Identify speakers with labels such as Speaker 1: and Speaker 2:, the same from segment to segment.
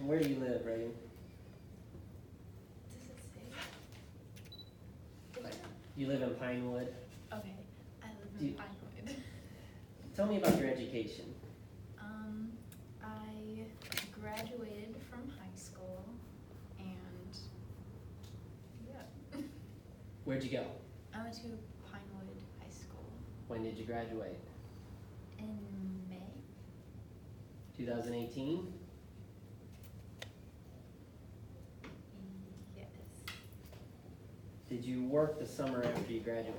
Speaker 1: Where do you live, Reagan?
Speaker 2: Does it say?
Speaker 1: You live in Pinewood.
Speaker 2: Okay, I live
Speaker 1: Do
Speaker 2: in
Speaker 1: you-
Speaker 2: Pinewood.
Speaker 1: Tell me about your education.
Speaker 2: I graduated from high school and yeah.
Speaker 1: Where'd you go?
Speaker 2: I went to Pinewood High School
Speaker 1: When did you graduate?
Speaker 2: in May.
Speaker 1: 2018?
Speaker 2: Yes.
Speaker 1: Did you work the summer after you graduated?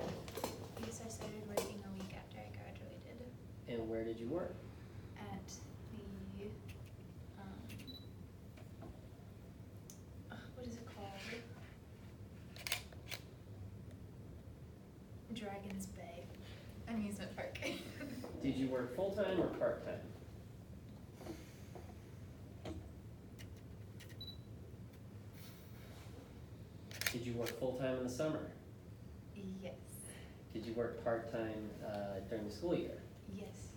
Speaker 2: Yes, I started working a week after I graduated
Speaker 1: And where did you work?
Speaker 2: at the, what is it called? Dragons Bay Amusement Park.
Speaker 1: Did you work full-time or part-time? Did you work full-time in the summer?
Speaker 2: Yes.
Speaker 1: Did you work part-time during the school year?
Speaker 2: Yes.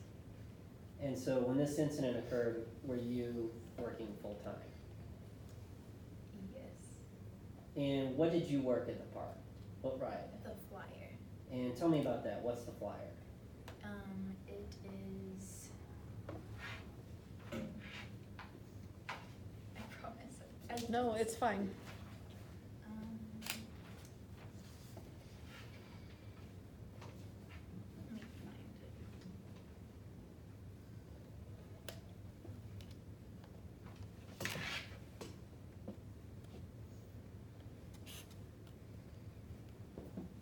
Speaker 1: And so when this incident occurred, were you working full-time?
Speaker 2: Yes.
Speaker 1: And what did you work at the park? What ride?
Speaker 2: The flyer.
Speaker 1: And tell me about that. What's the flyer?
Speaker 2: It is. I promise.
Speaker 3: No, it's fine.
Speaker 2: Let me find it.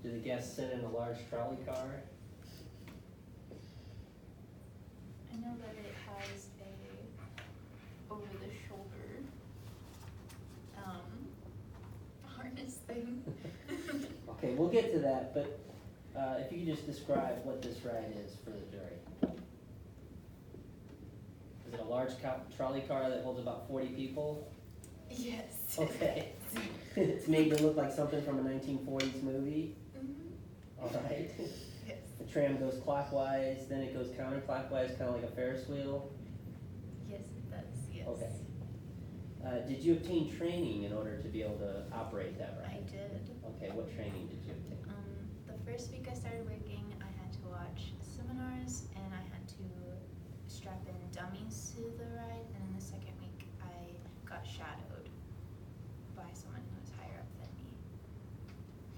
Speaker 1: Do the guests sit in a large trolley car?
Speaker 2: I know that it has a over the shoulder harness thing.
Speaker 1: Okay, we'll get to that, but if you could just describe what this ride is for the jury. Is it a large trolley car that holds about 40 people?
Speaker 2: Yes.
Speaker 1: Okay. It's made to look like something from a 1940s movie?
Speaker 2: Mhm.
Speaker 1: All right.
Speaker 2: Yes.
Speaker 1: The tram goes clockwise, then it goes counterclockwise, kind of like a Ferris wheel?
Speaker 2: Yes, it does. Yes.
Speaker 1: Okay. Did you obtain training in order to be able to operate that
Speaker 2: I
Speaker 1: ride?
Speaker 2: did.
Speaker 1: Okay, what training did you obtain?
Speaker 2: The first week I started working, I had to watch seminars and I had to strap in dummies to the ride. And then the second week I got shadowed by someone who was higher up than me.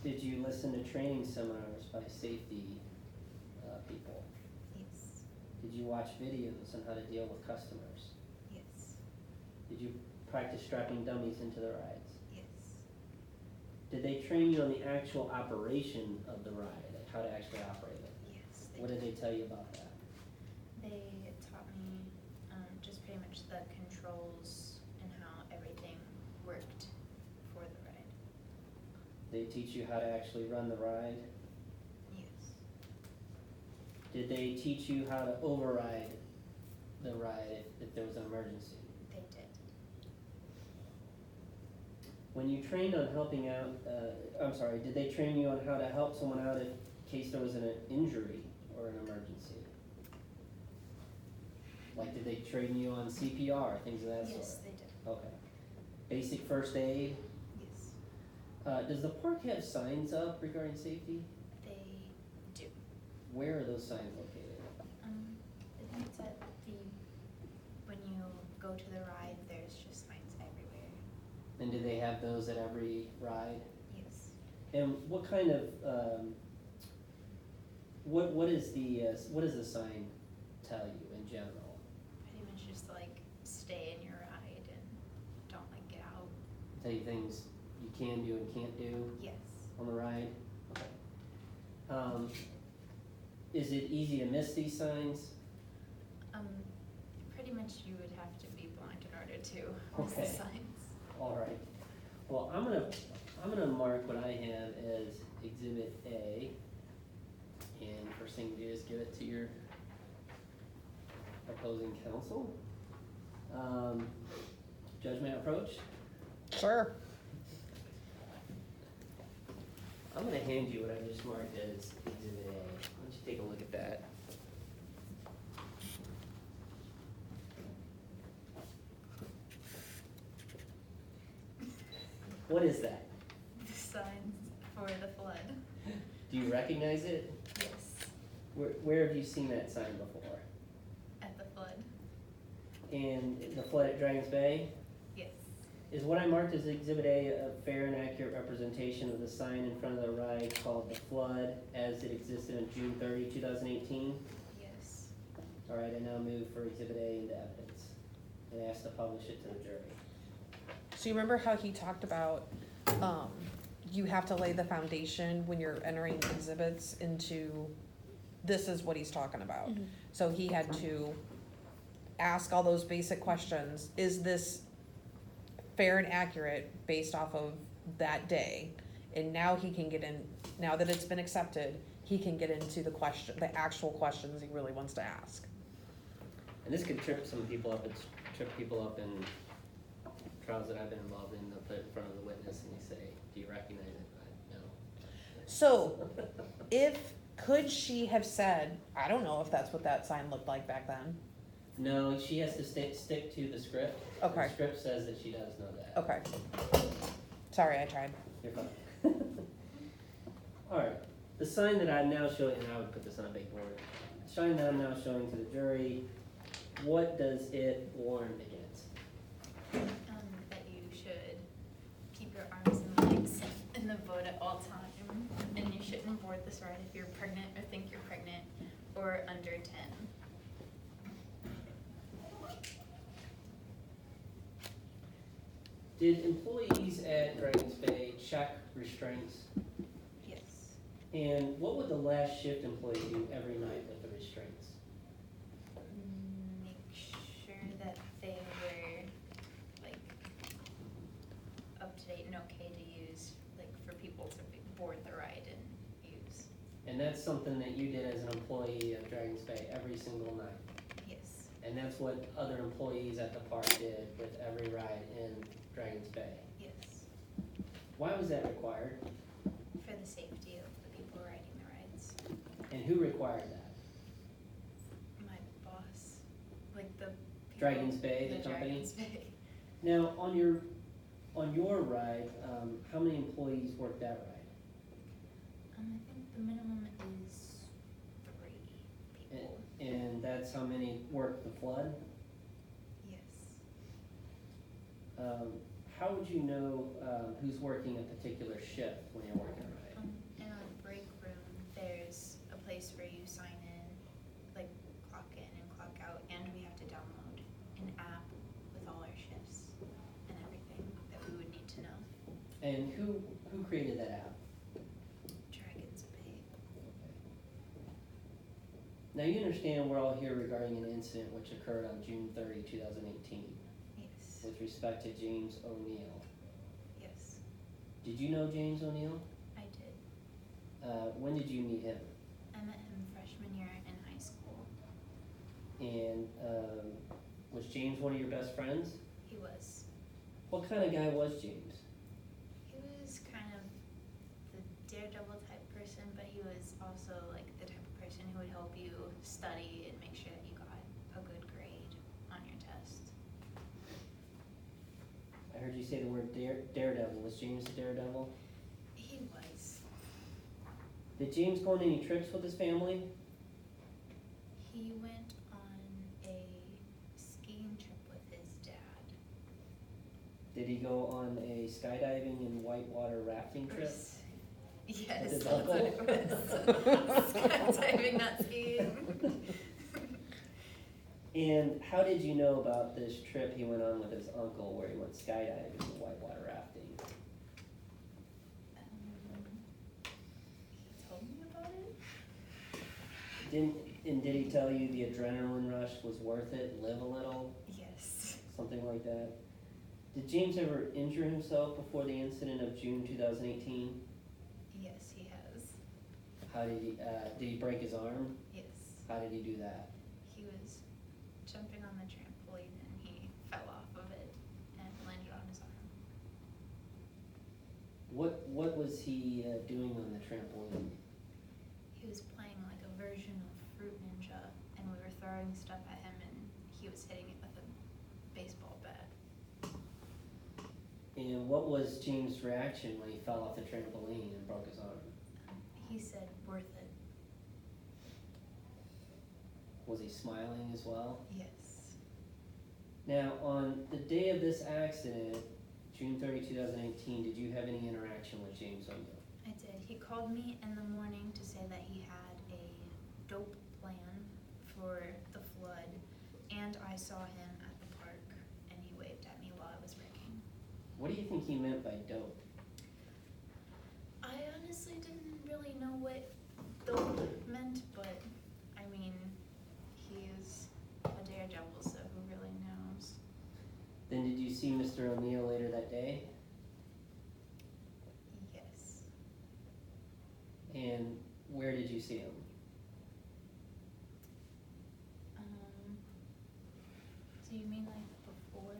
Speaker 1: Did you listen to training seminars by safety people?
Speaker 2: Yes.
Speaker 1: Did you watch videos on how to deal with customers?
Speaker 2: Yes.
Speaker 1: Did you practice strapping dummies into the rides?
Speaker 2: Yes.
Speaker 1: Did they train you on the actual operation of the ride, like how to actually operate it?
Speaker 2: Yes.
Speaker 1: What did they tell you about that?
Speaker 2: They taught me just pretty much the controls and how everything worked for the ride.
Speaker 1: They teach you how to actually run the ride?
Speaker 2: Yes.
Speaker 1: Did they teach you how to override the ride if there was an emergency?
Speaker 2: They did.
Speaker 1: When you trained on helping out, did they train you on how to help someone out in case there was an injury or an emergency? Like, did they train you on CPR, things of that sort?
Speaker 2: Yes, they did.
Speaker 1: Okay. Basic first aid?
Speaker 2: Yes.
Speaker 1: Does the park have signs up regarding safety?
Speaker 2: They do.
Speaker 1: Where are those signs located?
Speaker 2: I think it's at the, when you go to the ride, there's just signs everywhere.
Speaker 1: And do they have those at every ride?
Speaker 2: Yes.
Speaker 1: And what kind of, what does the sign tell you in general?
Speaker 2: Pretty much just like stay in your ride and don't like get out.
Speaker 1: Tell you things you can do and can't do
Speaker 2: Yes.
Speaker 1: on the ride? Okay. Is it easy to miss these signs?
Speaker 2: Pretty much you would have to be blind in order to miss the
Speaker 1: Okay.
Speaker 2: signs.
Speaker 1: All right. Well, I'm gonna mark what I have as Exhibit A, and first thing to do is give it to your opposing counsel. Judgment approach.
Speaker 3: Sure.
Speaker 1: I'm gonna hand you what I just marked as Exhibit A. Why don't you take a look at that? What is that?
Speaker 2: The signs for the flood.
Speaker 1: Do you recognize it?
Speaker 2: Yes,
Speaker 1: Where have you seen that sign before?
Speaker 2: at the flood.
Speaker 1: And the flood at Dragons Bay?
Speaker 2: Yes.
Speaker 1: Is what I marked as Exhibit A a fair and accurate representation of the sign in front of the ride called The Flood as it existed on June 30, 2018?
Speaker 2: Yes.
Speaker 1: All right, I now move for Exhibit A into evidence and ask to publish it to the jury.
Speaker 3: So you remember how he talked about, you have to lay the foundation when you're entering exhibits into, this is what he's talking about. So he had to ask all those basic questions. Is this fair and accurate based off of that day? And now he can get in, now that it's been accepted, he can get into the actual questions he really wants to ask.
Speaker 1: And this could trip some people up, it's trip people up in trials that I've been involved in. They'll put it in front of the witness and they say, do you recognize it? No.
Speaker 3: So, could she have said, I don't know if that's what that sign looked like back then?
Speaker 1: No, she has to stick to the script.
Speaker 3: Okay.
Speaker 1: The script says that she does know that.
Speaker 3: Okay. Sorry, I tried.
Speaker 1: You're fine. All right, the sign that I'm now showing, and I would put this on a big board. The sign that I'm now showing to the jury, what does it warn against?
Speaker 2: That you should keep your arms and legs in the boat at all times, and you shouldn't board this ride if you're pregnant or think you're pregnant or under 10.
Speaker 1: Did employees at Dragons Bay check restraints?
Speaker 2: Yes.
Speaker 1: And what would the last shift employee do every night with the restraints?
Speaker 2: Make sure that they were like up to date and okay to use, like for people to board the ride and use.
Speaker 1: And that's something that you did as an employee of Dragons Bay every single night.
Speaker 2: Yes.
Speaker 1: And that's what other employees at the park did with every ride in Dragons Bay.
Speaker 2: Yes.
Speaker 1: Why was that required?
Speaker 2: For the safety of the people riding the rides.
Speaker 1: And who required that?
Speaker 2: My boss, like the people,
Speaker 1: Dragons Bay, the company?
Speaker 2: Dragons Bay.
Speaker 1: Now, on your ride, how many employees worked that ride?
Speaker 2: I think the minimum is 3 people.
Speaker 1: And that's how many worked the flood?
Speaker 2: Yes.
Speaker 1: How would you know who's working a particular shift when you're working a ride?
Speaker 2: In our break room, there's a place where you sign in, like clock in and clock out, and we have to download an app with all our shifts and everything that we would need to know.
Speaker 1: And who created that app?
Speaker 2: Dragons Bay.
Speaker 1: Now, you understand we're all here regarding an incident which occurred on June 30, 2018,
Speaker 2: Yes.
Speaker 1: with respect to James O'Neill.
Speaker 2: Yes.
Speaker 1: Did you know James O'Neill?
Speaker 2: I did.
Speaker 1: When did you meet him?
Speaker 2: I met him freshman year in high school.
Speaker 1: And was James one of your best friends?
Speaker 2: He was.
Speaker 1: What kind of guy was James?
Speaker 2: He was kind of the daredevil type person, but he was also like the type of person who would help you study and make sure that you got a good grade on your test.
Speaker 1: I heard you say the word daredevil. Was James a daredevil?
Speaker 2: He was.
Speaker 1: Did James go on any trips with his family?
Speaker 2: He went on a skiing trip with his dad.
Speaker 1: Did he go on a skydiving and whitewater rafting trip?
Speaker 2: Yes,
Speaker 1: With his
Speaker 2: that's what it was. Skydiving, not skiing.
Speaker 1: And how did you know about this trip he went on with his uncle where he went skydiving and whitewater rafting?
Speaker 2: He told me about it.
Speaker 1: Did he tell you the adrenaline rush was worth it, live a little,
Speaker 2: Yes.
Speaker 1: something like that? Did James ever injure himself before the incident of June 2018?
Speaker 2: Yes, he has.
Speaker 1: How did he break his arm?
Speaker 2: Yes.
Speaker 1: How did he do that?
Speaker 2: He was jumping on the trampoline and he fell off of it and landed on his arm.
Speaker 1: What was he doing on the trampoline?
Speaker 2: He was playing like a version of Fruit Ninja and we were throwing stuff at him and he was hitting it with a baseball bat.
Speaker 1: And what was James' reaction when he fell off the trampoline and broke his arm?
Speaker 2: He said, worth it.
Speaker 1: Was he smiling as well?
Speaker 2: Yes.
Speaker 1: Now, on the day of this accident, June 30, 2018, did you have any interaction with James O'Neill?
Speaker 2: I did. He called me in the morning to say that he had a dope plan for the flood, and I saw him at the park, and he waved at me while I was working.
Speaker 1: What do you think he meant by dope?
Speaker 2: I honestly didn't really know what dope meant, but I mean, he's a daredevil, so who really knows?
Speaker 1: Then did you see Mr. O'Neill later that day?
Speaker 2: Yes.
Speaker 1: And where did you see him?
Speaker 2: Do you mean like before?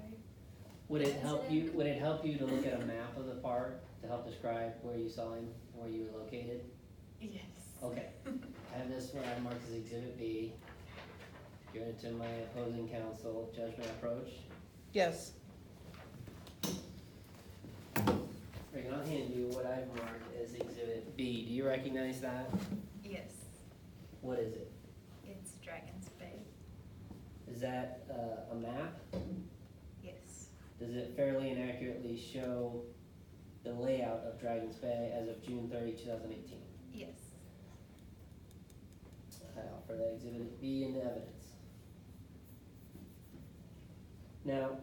Speaker 1: Would it help you,
Speaker 2: Incident?
Speaker 1: would it help you to look at a map of the park to help describe where you saw him, where you were located?
Speaker 2: Yes.
Speaker 1: Okay, I have this one I marked as Exhibit B. Give it to my opposing counsel, judgment approach.
Speaker 3: Yes.
Speaker 1: Reagan, I'll hand you what I've marked as Exhibit B. Do you recognize that?
Speaker 2: Yes.
Speaker 1: What is it?
Speaker 2: It's Dragon's Bay.
Speaker 1: Is that a map?
Speaker 2: Yes.
Speaker 1: Does it fairly and accurately show the layout of Dragon's Bay as of June 30, 2018?
Speaker 2: Yes.
Speaker 1: I offer that Exhibit B into evidence. Now,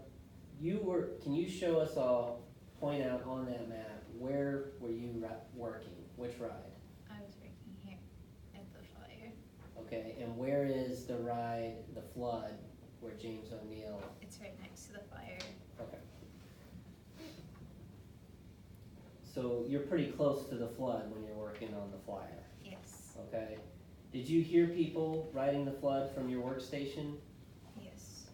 Speaker 1: can you show us all, point out on that map, where were you working? Which ride?
Speaker 2: I was working here at the fire.
Speaker 1: Okay, and where is the ride, the flood, where James O'Neill?
Speaker 2: It's right next to the fire.
Speaker 1: Okay. So you're pretty close to the flood when you're working on the flyer,
Speaker 2: Yes.
Speaker 1: okay? Did you hear people riding the flood from your workstation?
Speaker 2: Yes.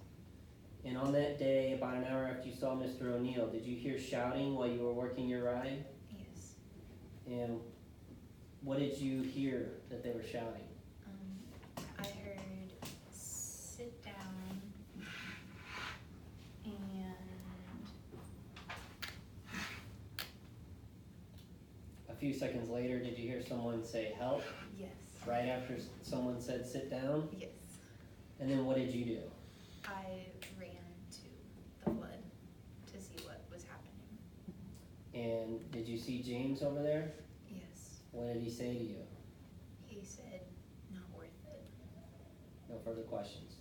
Speaker 1: And on that day, about an hour after you saw Mr. O'Neill, did you hear shouting while you were working your ride?
Speaker 2: Yes.
Speaker 1: And what did you hear that they were shouting?
Speaker 2: I heard sit down and
Speaker 1: A few seconds later, did you hear someone say help?
Speaker 2: yes.
Speaker 1: Right after someone said sit down?
Speaker 2: Yes.
Speaker 1: And then what did you do?
Speaker 2: I ran to the flood to see what was happening.
Speaker 1: And did you see James over there?
Speaker 2: Yes.
Speaker 1: What did he say to you?
Speaker 2: He said, not worth it.
Speaker 1: No further questions.